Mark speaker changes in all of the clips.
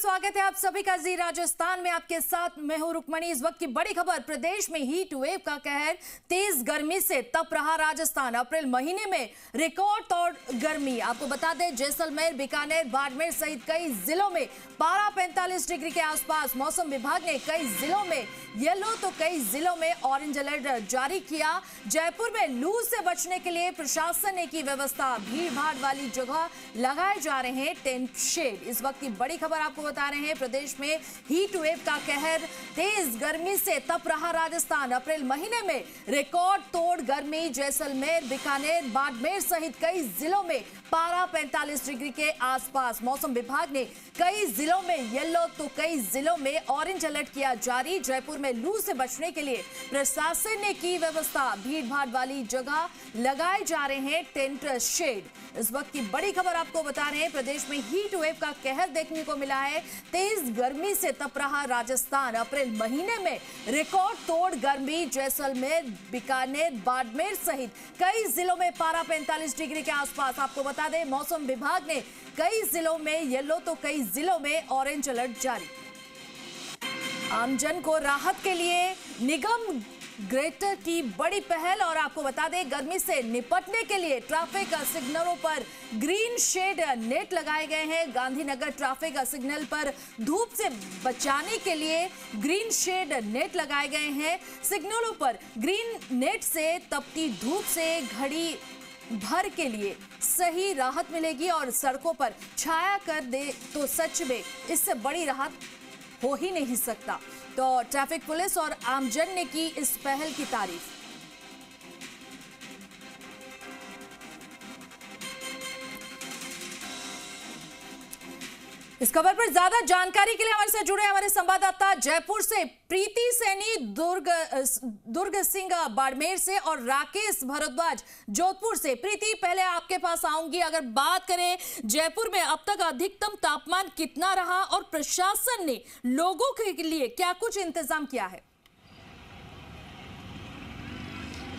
Speaker 1: स्वागत है आप सभी का जी राजस्थान में। आपके साथ मैं हूं रुक्मणी। इस वक्त की बड़ी खबर, प्रदेश में हीट वेव का कहर, तेज गर्मी से तप रहा राजस्थान। अप्रैल महीने में रिकॉर्ड तोड़ गर्मी। आपको बता दें, जैसलमेर, बीकानेर, बाड़मेर सहित कई जिलों में पारा 45 डिग्री के आसपास। मौसम विभाग ने कई जिलों में येलो तो कई जिलों में ऑरेंज अलर्ट जारी किया। जयपुर में लू से बचने के लिए प्रशासन ने की व्यवस्था। भीड़ भाड़ वाली जगह लगाए जा रहे हैं टेंट शेड। इस वक्त की बड़ी खबर आपको बता रहे हैं, प्रदेश में हीट वेव का कहर, तेज गर्मी से तप रहा राजस्थान। अप्रैल महीने में रिकॉर्ड तोड़ गर्मी। जैसलमेर, बीकानेर, बाड़मेर सहित कई जिलों में पारा 45 डिग्री के आसपास। मौसम विभाग ने कई जिलों में येलो तो कई जिलों में ऑरेंज अलर्ट किया जारी। जयपुर में लू से बचने के लिए प्रशासन ने की व्यवस्था। भीड़ भाड़ वाली जगह लगाए जा रहे हैं टेंट शेड। इस वक्त की बड़ी खबर आपको बता रहे हैं, प्रदेश में हीट वेव का कहर देखने को मिला है। तेज गर्मी से तप रहा राजस्थान। अप्रैल महीने में रिकॉर्ड तोड़ गर्मी। जैसलमेर, बीकानेर, बाड़मेर सहित कई जिलों में पारा 45 डिग्री के आसपास। आपको बता दें, मौसम विभाग ने कई जिलों में येलो तो कई जिलों में ऑरेंज अलर्ट जारी। आमजन को राहत के लिए निगम ग्रेटर की बड़ी पहल। और आपको बता दें, गर्मी से निपटने के लिए ट्रैफिक सिग्नलों पर ग्रीन शेड नेट लगाए गए हैं। गांधीनगर ट्रैफिक सिग्नल पर धूप से बचाने के लिए ग्रीन शेड नेट लगाए गए हैं। सिग्नलों पर ग्रीन नेट से तपती धूप से घड़ी भर के लिए सही राहत मिलेगी। और सड़कों पर छाया कर दे तो सच में इससे बड़ी राहत हो ही नहीं सकता। तो ट्रैफिक पुलिस और आमजन ने की इस पहल की तारीफ। इस खबर पर ज्यादा जानकारी के लिए हमारे साथ जुड़े हमारे संवाददाता जयपुर से प्रीति सैनी, दुर्ग सिंह बाड़मेर से और राकेश भारद्वाज जोधपुर से। प्रीति, पहले आपके पास आऊंगी। अगर बात करें जयपुर में अब तक अधिकतम तापमान कितना रहा और प्रशासन ने लोगों के लिए क्या कुछ इंतजाम किया है?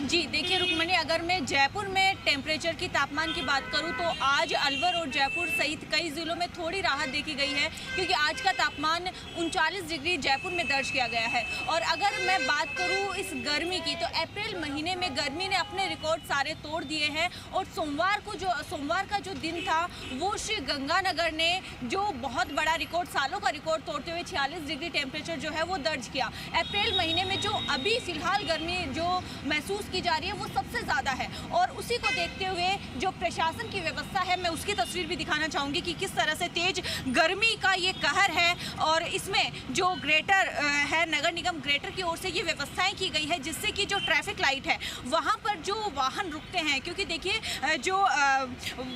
Speaker 2: जी देखिए रुक्मणी, अगर मैं जयपुर में टेम्परेचर की तापमान की बात करूं तो आज अलवर और जयपुर सहित कई ज़िलों में थोड़ी राहत देखी गई है, क्योंकि आज का तापमान 39 डिग्री जयपुर में दर्ज किया गया है। और अगर मैं बात करूं इस गर्मी की, तो अप्रैल महीने में गर्मी ने अपने रिकॉर्ड सारे तोड़ दिए हैं। और सोमवार का जो दिन था वो श्री गंगानगर ने जो बहुत बड़ा रिकॉर्ड, सालों का रिकॉर्ड तोड़ते हुए 46 डिग्री टेम्परेचर जो है वो दर्ज किया। अप्रैल महीने में जो अभी फिलहाल गर्मी जो महसूस की जा रही है वो सबसे ज़्यादा है। और उसी को देखते हुए जो प्रशासन की व्यवस्था है, मैं उसकी तस्वीर भी दिखाना चाहूँगी कि किस तरह से तेज गर्मी का ये कहर है। और इसमें जो ग्रेटर है, नगर निगम ग्रेटर की ओर से ये व्यवस्थाएं की गई है, जिससे कि जो ट्रैफिक लाइट है वहाँ पर जो वाहन रुकते हैं, क्योंकि देखिए जो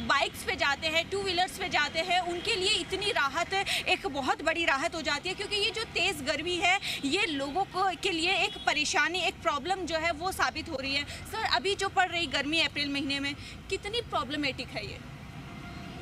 Speaker 2: बाइक्स पे जाते हैं, टू व्हीलर्स पे जाते हैं, उनके लिए इतनी राहत, एक बहुत बड़ी राहत हो जाती है। क्योंकि ये जो तेज़ गर्मी है ये लोगों को के लिए एक परेशानी, एक प्रॉब्लम जो है वो साबित हो रही है। सर, अभी जो पड़ रही गर्मी अप्रैल महीने में कितनी प्रॉब्लमेटिक है ये?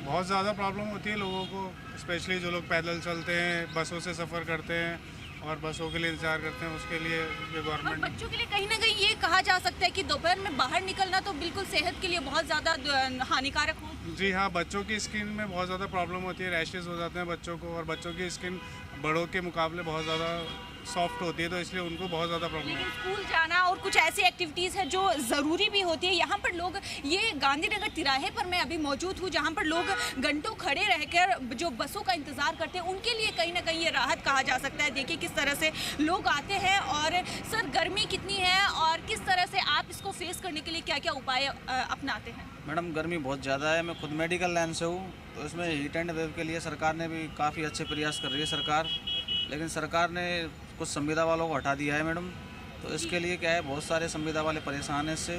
Speaker 3: बहुत ज़्यादा प्रॉब्लम होती है लोगों को, स्पेशली जो लोग पैदल चलते हैं, बसों से सफ़र करते हैं और बसों के लिए इंतजार करते हैं, उसके लिए गवर्नमेंट।
Speaker 2: और बच्चों के लिए कहीं ना कहीं ये कहा जा सकता है कि दोपहर में बाहर निकलना तो बिल्कुल सेहत के लिए बहुत ज़्यादा हानिकारक हो।
Speaker 3: जी हाँ, बच्चों की स्किन में बहुत ज़्यादा प्रॉब्लम होती है, रैशेज़ हो जाते हैं बच्चों को। और बच्चों की स्किन बड़ों के मुकाबले बहुत ज़्यादा सॉफ्ट होती है, तो इसलिए उनको बहुत ज़्यादा प्रॉब्लम है।
Speaker 2: लेकिन स्कूल जाना और कुछ ऐसी एक्टिविटीज़ है जो ज़रूरी भी होती है। यहाँ पर लोग, ये गांधीनगर तिराहे पर मैं अभी मौजूद हूँ, जहाँ पर लोग घंटों खड़े रहकर जो बसों का इंतज़ार करते हैं, उनके लिए कहीं ना कहीं ये राहत कहा जा सकता है। देखिए किस तरह से लोग आते हैं। और सर, गर्मी कितनी है और किस तरह से आप इसको फेस करने के लिए क्या क्या उपाय अपनाते हैं?
Speaker 4: मैडम, गर्मी बहुत ज़्यादा है। मैं खुद मेडिकल लाइन से हूँ, तो इसमें हीट एंड वेव के लिए सरकार ने भी काफ़ी अच्छे प्रयास कर रही है सरकार। लेकिन सरकार ने कुछ संविदा वालों को हटा दिया है मैडम, तो इसके लिए क्या है, बहुत सारे संविदा वाले परेशान हैं इससे।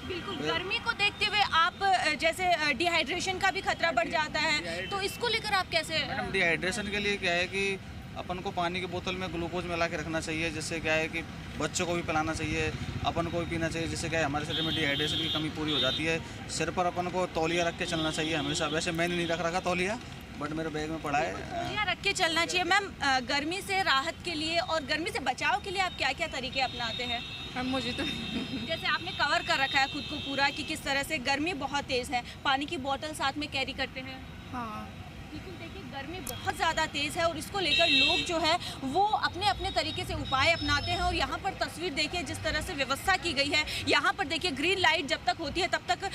Speaker 2: बिल्कुल, गर्मी को देखते हुए आप जैसे डिहाइड्रेशन का भी खतरा बढ़ जाता है, तो इसको लेकर आप कैसे?
Speaker 4: मैडम, डिहाइड्रेशन के लिए क्या है कि अपन को पानी की बोतल में ग्लूकोज मिला के रखना चाहिए, जिससे क्या है कि बच्चों को भी पिलाना चाहिए, अपन को भी पीना चाहिए, जिससे क्या है हमारे शरीर में डिहाइड्रेशन की कमी पूरी हो जाती है। सिर पर अपन को तौलिया रख के चलना चाहिए हमेशा। वैसे मैंने नहीं रख रखा तौलिया, बट मेरे बैग में पड़ा है।
Speaker 2: तौलिया रख के चलना चाहिए। मैम, गर्मी से राहत के लिए और गर्मी से बचाव के लिए आप क्या क्या तरीके अपनाते हैं?
Speaker 5: अब मुझे तो
Speaker 2: जैसे आपने कवर कर रखा है खुद को पूरा कि किस तरह से गर्मी बहुत तेज़ है, पानी की बोतल साथ में कैरी करते हैं?
Speaker 5: हाँ,
Speaker 2: बिल्कुल। देखिए गर्मी बहुत ज़्यादा तेज़ है और इसको लेकर लोग जो है वो अपने अपने तरीके से उपाय अपनाते हैं। और यहाँ पर तस्वीर देखिए जिस तरह से व्यवस्था की गई है, यहाँ पर देखिए ग्रीन लाइट जब तक होती है तब तक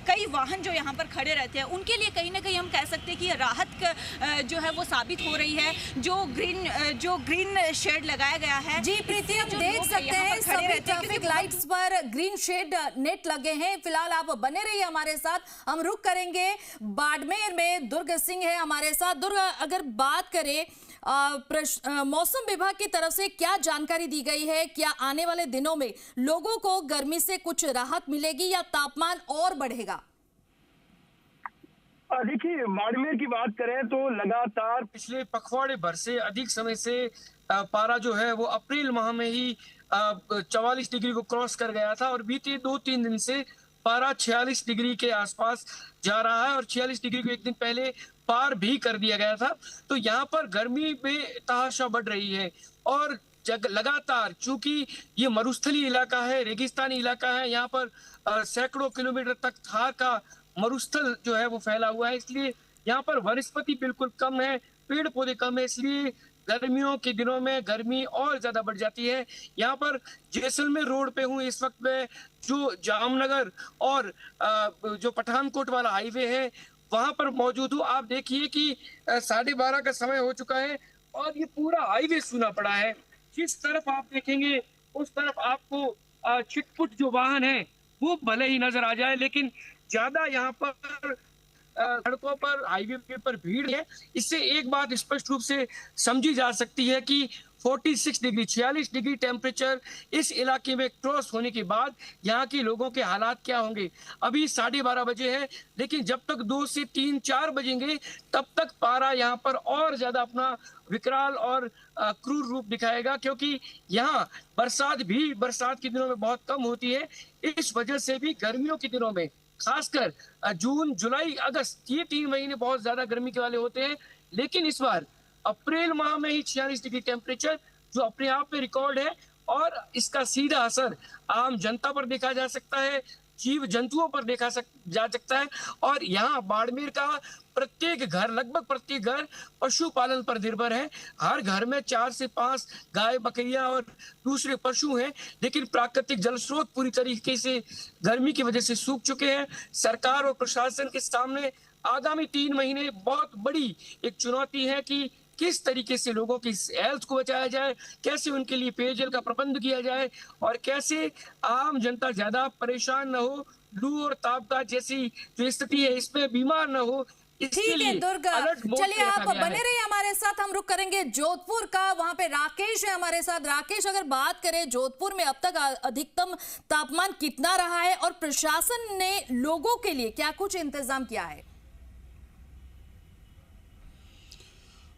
Speaker 2: कई वाहन जो यहाँ पर खड़े रहते हैं उनके लिए कहीं ना कहीं हम कह सकते हैं कि राहत जो है वो साबित हो रही है। जो ग्रीन शेड लगाया गया है।
Speaker 1: जी प्रीति, हम देख सकते हैं सभी ट्रैफिक लाइट्स पर ग्रीन शेड नेट लगे हैं। फिलहाल आप बने रहिए हमारे साथ, हम रुक करेंगे बाड़मेर में। दुर्ग सिंह है हमारे साथ। दुर्ग, अगर बात करें मौसम विभाग की तरफ से क्या जानकारी दी गई है, क्या आने वाले दिनों में लोगों को गर्मी से कुछ राहत मिलेगी या तापमान और बढ़ेगा?
Speaker 5: देखिए, बाड़मेर की बात करें तो लगातार
Speaker 6: पिछले पखवाड़े भर से अधिक समय से पारा जो है वो अप्रैल माह में ही 44 डिग्री को क्रॉस कर गया था और बीते 2-3 दिन से पारा 46 डिग्री के आसपास जा रहा है और 46 डिग्री को एक दिन पहले पार भी कर दिया गया था। तो यहाँ पर गर्मी में तहाशा बढ़ रही है और लगातार, चूंकि ये मरुस्थलीय इलाका है, रेगिस्तानी इलाका है, यहाँ पर सैकड़ों किलोमीटर तक थार का मरुस्थल जो है वो फैला हुआ है, इसलिए यहाँ पर वनस्पति बिल्कुल कम है, पेड़ पौधे कम है, इसलिए गर्मियों के दिनों में गर्मी और ज्यादा बढ़ जाती है। यहाँ पर जैसलमेर रोड पे हूँ इस वक्त में, जो जामनगर और जो पठानकोट वाला हाईवे है वहां पर मौजूद हूँ। आप देखिए कि 12:30 का समय हो चुका है और ये पूरा हाईवे सूना पड़ा है। जिस तरफ आप देखेंगे उस तरफ आपको छिटपुट जो वाहन है वो भले ही नजर आ जाए, लेकिन ज्यादा यहाँ पर सड़कों पर, हाईवे पर भीड़ है। इससे एक बात स्पष्ट रूप से समझी जा सकती है कि 46 डिग्री टेम्परेचर इस इलाके में क्रॉस होने के बाद यहाँ के लोगों के हालात क्या होंगे। अभी 12:30 बजे है, लेकिन जब तक 2 से 3-4 बजेंगे तब तक पारा यहाँ पर और ज्यादा अपना विकराल और क्रूर रूप दिखाएगा, क्योंकि यहाँ बरसात के दिनों में बहुत कम होती है। इस वजह से भी गर्मियों के दिनों में, खासकर जून, जुलाई, अगस्त, ये 3 महीने बहुत ज्यादा गर्मी के वाले होते हैं। लेकिन इस बार अप्रैल माह में ही 46 डिग्री टेम्परेचर जो अपने आप में रिकॉर्ड है और इसका सीधा असर आम जनता पर देखा जा सकता है, जीव जंतुओं पर देखा जा सकता है। और यहाँ बाड़मेर का प्रत्येक घर, लगभग प्रत्येक घर पशुपालन पर निर्भर है। हर घर में 4 से 5 गाय, बकरियां और दूसरे पशु हैं, लेकिन प्राकृतिक जल स्रोत पूरी तरीके से गर्मी की वजह से सूख चुके हैं। सरकार और प्रशासन के सामने आगामी 3 महीने बहुत बड़ी एक चुनौती है कि किस तरीके से लोगों की हेल्थ को बचाया जाए, कैसे उनके लिए पेयजल का प्रबंध किया जाए और कैसे आम जनता ज्यादा परेशान न हो, लू और ताप का जैसी जो स्थिति है इसमें बीमार न हो।
Speaker 1: ठीक है दुर्ग, चलिए आप बने रहिए हमारे साथ, हम रुक करेंगे जोधपुर का। वहां पे राकेश है हमारे साथ। राकेश, अगर बात करें जोधपुर में अब तक अधिकतम तापमान कितना रहा है और प्रशासन ने लोगों के लिए क्या कुछ इंतजाम किया है?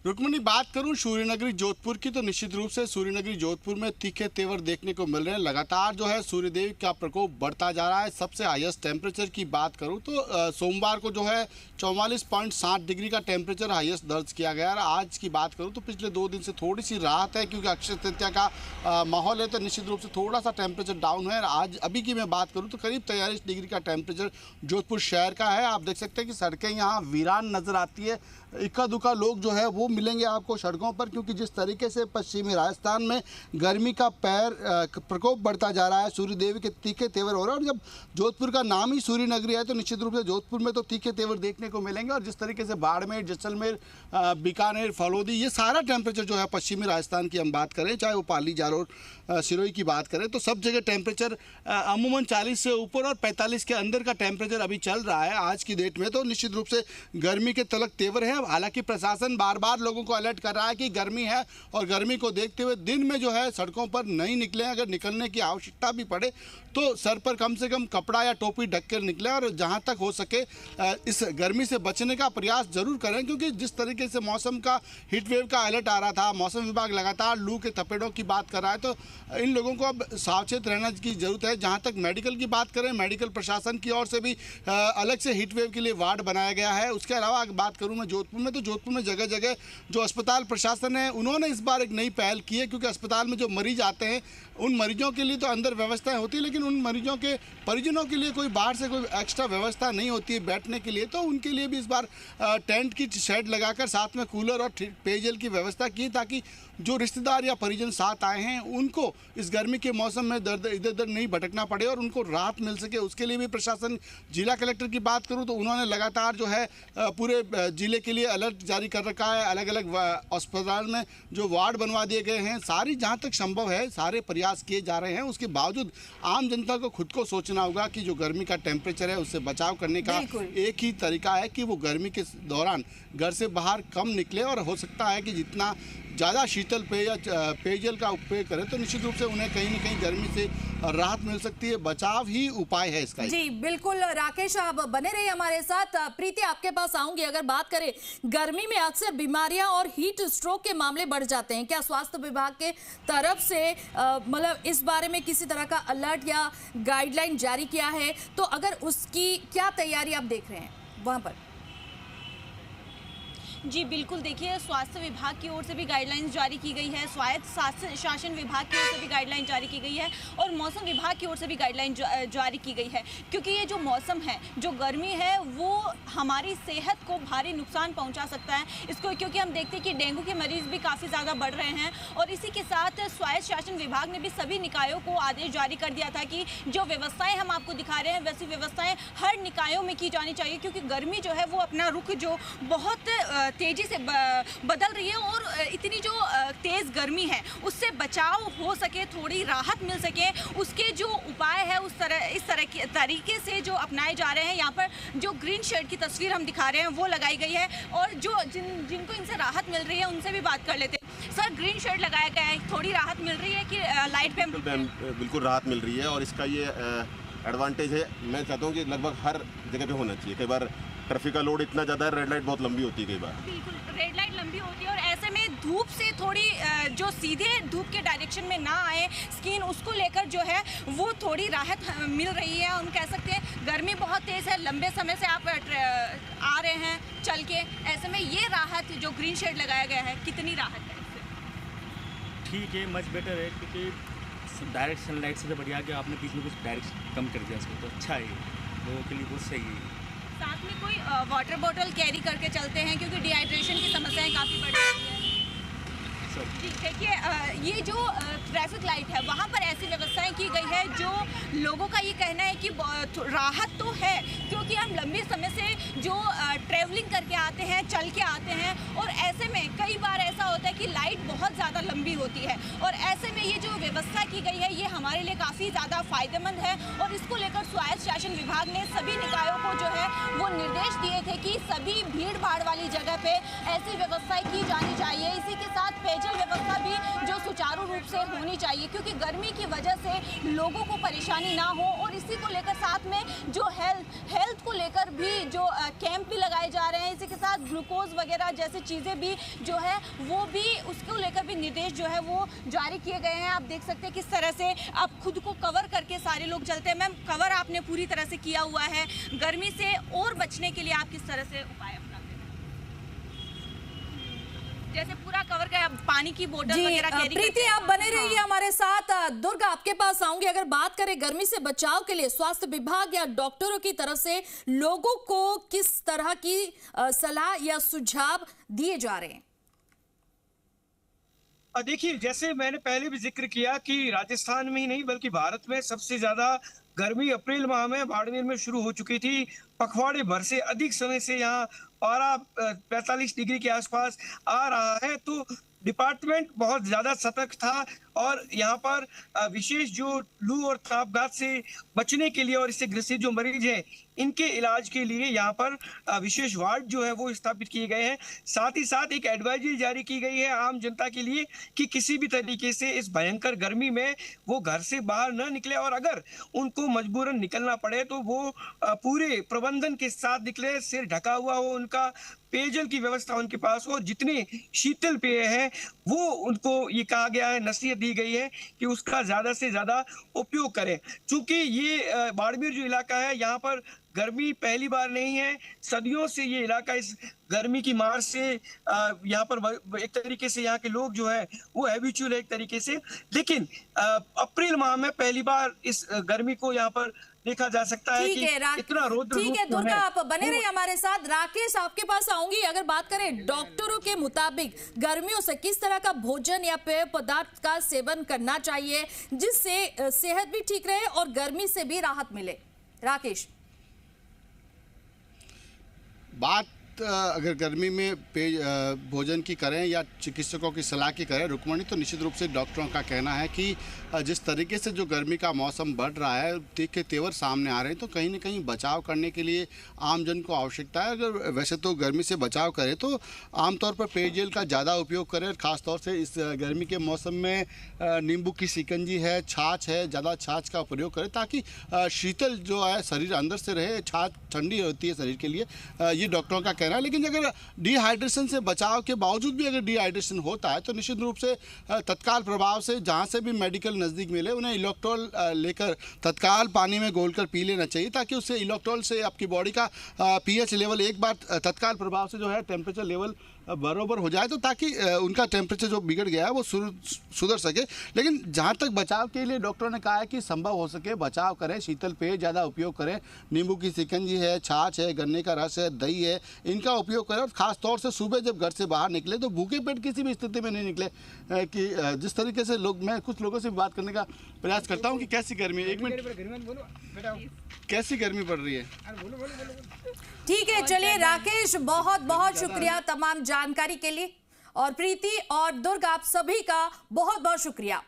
Speaker 7: रुक्मणी, बात करूं सूर्यनगरी जोधपुर की तो निश्चित रूप से सूर्यनगरी जोधपुर में तीखे तेवर देखने को मिल रहे हैं। लगातार जो है सूर्यदेव का प्रकोप बढ़ता जा रहा है। सबसे हाईएस्ट टेम्परेचर की बात करूं तो सोमवार को जो है 44.7 डिग्री का टेम्परेचर हाईएस्ट दर्ज किया गया। आज की बात करूं तो पिछले 2 दिन से थोड़ी सी राहत है, क्योंकि अक्षय तृतीया का माहौल है, तो निश्चित रूप से थोड़ा सा टेम्परेचर डाउन है। आज अभी की मैं बात करूँ तो करीब 43 डिग्री का टेम्परेचर जोधपुर शहर का है। आप देख सकते हैं कि सड़कें यहाँ वीरान नजर आती है। इक्का दुक्का लोग जो है वो मिलेंगे आपको सड़कों पर, क्योंकि जिस तरीके से पश्चिमी राजस्थान में गर्मी का प्रकोप बढ़ता जा रहा है, सूर्यदेव के तीखे तेवर हो रहे हैं। और जब जोधपुर का नाम ही सूर्य नगरी है तो निश्चित रूप से जोधपुर में तो तीखे तेवर देखने को मिलेंगे। और जिस तरीके से बाड़मेर, जैसलमेर, बीकानेर, फलौदी, ये सारा टेम्परेचर जो है पश्चिमी राजस्थान की हम बात करें, चाहे वो पाली, जालोर, सिरोही की बात करें, तो सब जगह टेम्परेचर अमूमन 40 से ऊपर और 45 के अंदर का टेम्परेचर अभी चल रहा है आज की डेट में। तो निश्चित रूप से गर्मी के तलक तेवर है। हालांकि प्रशासन बार बार लोगों को अलर्ट कर रहा है कि गर्मी है और गर्मी को देखते हुए दिन में जो है सड़कों पर नहीं निकलें। अगर निकलने की आवश्यकता भी पड़े तो सर पर कम से कम कपड़ा या टोपी ढक कर निकलें और जहां तक हो सके इस गर्मी से बचने का प्रयास जरूर करें, क्योंकि जिस तरीके से मौसम का हीट वेव का अलर्ट आ रहा था, मौसम विभाग लगातार लू के थपेड़ों की बात कर रहा है, तो इन लोगों को अब सावचेत रहने की जरूरत है। जहां तक मेडिकल की बात करें, मेडिकल प्रशासन की ओर से भी अलग से हीट वेव के लिए वार्ड बनाया गया है। उसके अलावा बात करूं मैं जोधपुर में, तो जोधपुर में जगह जगह जो अस्पताल प्रशासन है उन्होंने इस बार एक नई पहल की है, क्योंकि अस्पताल में जो मरीज आते हैं उन मरीजों के लिए तो अंदर व्यवस्थाएं होती है, लेकिन उन मरीजों के परिजनों के लिए कोई बाहर से कोई एक्स्ट्रा व्यवस्था नहीं होती है बैठने के लिए। तो उनके लिए भी इस बार टेंट की शेड लगाकर साथ में कूलर और पेयजल की व्यवस्था की, ताकि जो रिश्तेदार या परिजन साथ आए हैं उनको इस गर्मी के मौसम में इधर उधर नहीं भटकना पड़े और उनको राहत मिल सके। उसके लिए भी प्रशासन, जिला कलेक्टर की बात करूं तो उन्होंने लगातार जो है पूरे जिले के लिए अलर्ट जारी कर रखा है। अलग अलग अस्पताल में जो वार्ड बनवा दिए गए हैं, सारी जहां तक संभव है सारे प्रयास किए जा रहे हैं। उसके बावजूद आम जनता को खुद को सोचना होगा कि जो गर्मी का टेम्परेचर है उससे बचाव करने का एक ही तरीका है कि वो गर्मी के दौरान घर से बाहर कम निकले, और हो सकता है कि जितना ज़्यादा शीतल पेय या पेयजल का उपयोग करें तो निश्चित रूप से उन्हें कहीं न कहीं गर्मी से राहत मिल सकती है। बचाव ही उपाय है इसका।
Speaker 1: जी बिल्कुल राकेश, आप बने रहिए हमारे साथ। प्रीति, आपके पास आऊंगी। अगर बात करें गर्मी में अक्सर बीमारियां और हीट स्ट्रोक के मामले बढ़ जाते हैं, क्या स्वास्थ्य विभाग के तरफ से मतलब इस बारे में किसी तरह का अलर्ट या गाइडलाइन जारी किया है? तो अगर उसकी क्या तैयारी आप देख रहे हैं वहां पर?
Speaker 2: जी बिल्कुल, देखिए स्वास्थ्य विभाग की ओर से भी गाइडलाइंस जारी की गई है, स्वायत्त शासन विभाग की ओर से भी गाइडलाइन जारी की गई है और मौसम विभाग की ओर से भी गाइडलाइन जारी की गई है। क्योंकि ये जो मौसम है, जो गर्मी है, वो हमारी सेहत को भारी नुकसान पहुंचा सकता है इसको, क्योंकि हम देखते हैं कि डेंगू के मरीज भी काफ़ी ज़्यादा बढ़ रहे हैं। और इसी के साथ स्वायत्त शासन विभाग ने भी सभी निकायों को आदेश जारी कर दिया था कि जो व्यवस्थाएँ हम आपको दिखा रहे हैं वैसी व्यवस्थाएँ हर निकायों में की जानी चाहिए, क्योंकि गर्मी जो है वो अपना रुख जो बहुत तेजी से बदल रही है और इतनी जो तेज गर्मी है उससे बचाव हो सके, थोड़ी राहत मिल सके, उसके जो उपाय है इस तरह के तरीके से जो अपनाए जा रहे हैं। यहाँ पर जो ग्रीन शेड की तस्वीर हम दिखा रहे हैं वो लगाई गई है और जो जिनको इनसे राहत मिल रही है उनसे भी बात कर लेते हैं। सर, ग्रीन शेड लगाया गया है, थोड़ी राहत मिल रही है कि लाइट पे?
Speaker 8: बिल्कुल राहत मिल रही है और इसका ये एडवांटेज है, मैं चाहता हूँ कि लगभग हर जगह पे होना चाहिए। कई बार ट्रैफिक का लोड इतना ज़्यादा है, रेड लाइट बहुत लंबी होती है कई बार।
Speaker 2: बिल्कुल, रेड लाइट लंबी होती है और ऐसे में धूप से थोड़ी जो सीधे धूप के डायरेक्शन में ना आए स्किन, उसको लेकर जो है वो थोड़ी राहत मिल रही है। हम कह सकते हैं गर्मी बहुत तेज़ है, लंबे समय से आप आ रहे हैं चल के, ऐसे में ये राहत जो ग्रीन शेड लगाया गया है, कितनी राहत है इससे?
Speaker 9: ठीक है, मच बेटर है, क्योंकि डायरेक्ट सनलाइट से बढ़िया कि आपने बीच में कुछ डायरेक्ट कम कर दिया इसको, तो अच्छा है, लोगों के लिए बहुत सही है।
Speaker 2: साथ में कोई वाटर बॉटल कैरी करके चलते हैं क्योंकि डिहाइड्रेशन की समस्याएं काफ़ी बढ़ रही हैं। ठीक है कि ये जो ट्रैफिक लाइट है वहाँ पर ऐसी व्यवस्थाएं की गई है जो लोगों का ये कहना है कि राहत तो है, क्योंकि हम लंबे समय से जो ट्रैवलिंग करके आते हैं, चल के आते हैं, और ऐसे में कई बार ऐसा होता है कि लाइट बहुत ज़्यादा लंबी होती है और ऐसे में ये जो व्यवस्था की गई है ये हमारे लिए काफ़ी ज़्यादा फायदेमंद है। और इसको लेकर स्वायत्त शासन विभाग ने सभी निकायों को जो है वो निर्देश दिए थे कि सभी भीड़ भाड़ वाली जगह पे ऐसी व्यवस्थाएं की जानी चाहिए। इसी के साथ पेयजल व्यवस्था भी जो सुचारू रूप से होनी चाहिए, क्योंकि गर्मी की वजह से लोगों को परेशानी ना हो। और इसी को लेकर साथ में जो हेल्थ को लेकर भी जो कैंप भी लगाए जा रहे हैं, इसी के साथ ग्लूकोज वगैरह जैसी चीज़ें भी जो है वो भी, उसको लेकर भी निर्देश जो है वो जारी किए गए हैं। आप देख सकते हैं किस तरह से आप खुद को कवर करके सारे लोग चलते हैं। मैम, कवर आपने पूरी तरह से किया हुआ है, गर्मी से और बचने के लिए आप किस तरह से उपाय अपनाते हैं? जैसे पूरा कवर का पानी की बोतल वगैरह कैरी।
Speaker 1: प्रीति, आप बने रहिए हमारे साथ। दुर्गा, आपके पास आऊंगी। अगर बात करें गर्मी से बचाव के लिए स्वास्थ्य विभाग या डॉक्टरों की तरफ से लोगों को किस तरह की सलाह या सुझाव दिए जा रहे हैं?
Speaker 6: देखिए, जैसे मैंने पहले भी जिक्र किया कि राजस्थान में ही नहीं बल्कि भारत में सबसे ज्यादा गर्मी अप्रैल माह में बाड़मेर में शुरू हो चुकी थी। पखवाड़े भर से अधिक समय से यहाँ पारा 45 डिग्री के आसपास आ रहा है, तो डिपार्टमेंट बहुत ज्यादा सतर्क था और यहाँ पर विशेष जो लू और तापघात से बचने के लिए और इससे ग्रसित जो मरीज हैं इनके इलाज के लिए यहाँ पर विशेष वार्ड जो है वो स्थापित किए गए हैं। साथ ही साथ एक एडवाइजरी जारी की गई है आम जनता के लिए कि किसी भी तरीके से इस भयंकर गर्मी में वो घर से बाहर न निकले और अगर उनको मजबूरन निकलना पड़े तो वो पूरे प्रबंधन के साथ निकले, सिर ढका हुआ हो उनका, पेयजल की व्यवस्था उनके पास हो, जितने शीतल पेय है वो उनको ये कहा गया है, नसीहत दी गई है कि उसका ज्यादा से ज्यादा उपयोग करें। चूंकि ये बाड़मेर जो इलाका है यहाँ पर गर्मी पहली बार नहीं है, सदियों से ये इलाका इस गर्मी की मार से यहाँ पर एक तरीके से यहाँ के लोग जो है वो हैबिचुअल है एक तरीके से, लेकिन अप्रैल माह में पहली बार इस गर्मी को यहाँ पर देखा जा सकता है कि इतना रौद्र
Speaker 1: ठीक है दुर्गा, आप बने रहिए हमारे साथ। राकेश, आपके पास आऊंगी। अगर बात करें डॉक्टरों के मुताबिक गर्मियों से किस तरह का भोजन या पेय पदार्थ का सेवन करना चाहिए जिससे सेहत भी ठीक रहे और गर्मी से भी राहत मिले? राकेश,
Speaker 7: बात अगर गर्मी में भोजन की करें या चिकित्सकों की सलाह की करें रुक्मणी, तो निश्चित रूप से डॉक्टरों का कहना है कि जिस तरीके से जो गर्मी का मौसम बढ़ रहा है, तीखे तेवर सामने आ रहे हैं, तो कहीं ना कहीं बचाव करने के लिए आमजन को आवश्यकता है। अगर वैसे तो गर्मी से बचाव करें तो आमतौर पर पेयजल का ज़्यादा उपयोग करें, खासतौर से इस गर्मी के मौसम में नींबू की शिकंजी है, छाछ है, ज़्यादा छाछ का प्रयोग करें ताकि शीतल जो है शरीर अंदर से रहे। छाछ ठंडी होती है शरीर के लिए, ये डॉक्टरों का कहना है। लेकिन अगर डिहाइड्रेशन से बचाव के बावजूद भी अगर डिहाइड्रेशन होता है तो निश्चित रूप से तत्काल प्रभाव से जहाँ से भी मेडिकल नज़दीक मिले उन्हें इलेक्ट्रॉल लेकर तत्काल पानी में घोलकर पी लेना चाहिए, ताकि उससे इलेक्ट्रॉल से आपकी बॉडी का पीएच लेवल एक बार तत्काल प्रभाव से जो है टेम्परेचर लेवल बराबर हो जाए, तो ताकि उनका टेम्परेचर जो बिगड़ गया है वो सुधर सके। लेकिन जहाँ तक बचाव के लिए डॉक्टरों ने कहा है कि संभव हो सके बचाव करें, शीतल पेय ज़्यादा उपयोग करें, नींबू की शिकंजी है, छाछ है, गन्ने का रस है, दही है, इनका उपयोग करें। और ख़ास तौर से सुबह जब घर से बाहर निकले तो भूखे पेट किसी भी स्थिति में नहीं निकले। कि जिस तरीके से लोग, मैं कुछ लोगों से बात करने का प्रयास करता हूँ कि कैसी गर्मी है, एक मिनट, कैसी गर्मी पड़ रही है।
Speaker 1: ठीक है, चलिए राकेश, बहुत बहुत शुक्रिया तमाम जानकारी के लिए, और प्रीति और दुर्गा, आप सभी का बहुत बहुत शुक्रिया।